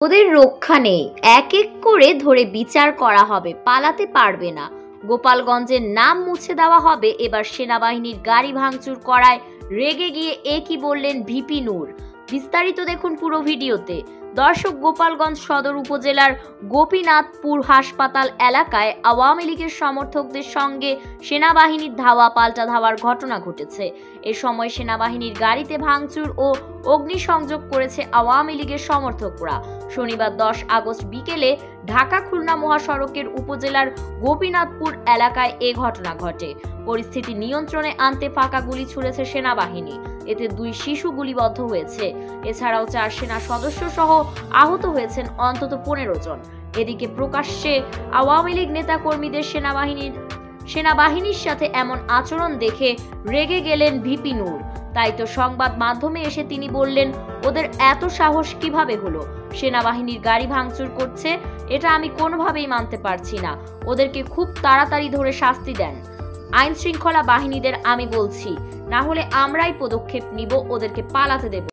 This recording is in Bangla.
ওদের রক্ষা নেই, এক এক করে ধরে বিচার করা হবে, পালাতে পারবে না। গোপালগঞ্জের নাম মুছে দেওয়া হবে। এবার সেনাবাহিনীর গাড়ি ভাঙচুর করায় রেগে গিয়ে একই বললেন ভিপি নূর। বিস্তারিত দেখুন পুরো ভিডিওতে। দর্শক, গোপালগঞ্জ সদর উপজেলার গোপীনাথপুর হাসপাতাল এলাকায় আওয়ামী লীগের সমর্থকদের সঙ্গে সেনাবাহিনীর ধাওয়া পাল্টা ধাওয়ার ঘটনা ঘটেছে। এ সময় সেনাবাহিনীর গাড়িতে ভাঙচুর ও অগ্নিসংযোগ করেছে আওয়ামী লীগের সমর্থকরা। শনিবার 10 আগস্ট বিকেলে ঢাকা খুলনা মহাসড়কের উপজেলার গোপীনাথপুর এলাকায় এ ঘটনা ঘটে। পরিস্থিতি নিয়ন্ত্রণে আনতে ফাঁকা গুলি ছুড়েছে সেনাবাহিনী। এতে 2 শিশু গুলিবদ্ধ হয়েছে। এছাড়াও 4 সেনা সদস্য সহ আহত হয়েছেন অন্তত 15 জন। এদিকে প্রকাশ্যে আওয়ামী লীগ নেতা কর্মীদের সেনাবাহিনীর সাথে এমন আচরণ দেখে রেগে গেলেন ভিপি নূর। তাই তো সংবাদ মাধ্যমে এসে তিনি বললেন, ওদের এত সাহস কিভাবে হলো? সেনাবাহিনীর গাড়ি ভাঙচুর করছে, এটা আমি কোনোভাবেই মানতে পারছি না। ওদেরকে খুব তাড়াতাড়ি ধরে শাস্তি দেন। আইন শৃঙ্খলা বাহিনীদের আমি বলছি, না হলে আমরাই পদক্ষেপ নিব, ওদেরকে পালাতে দেব।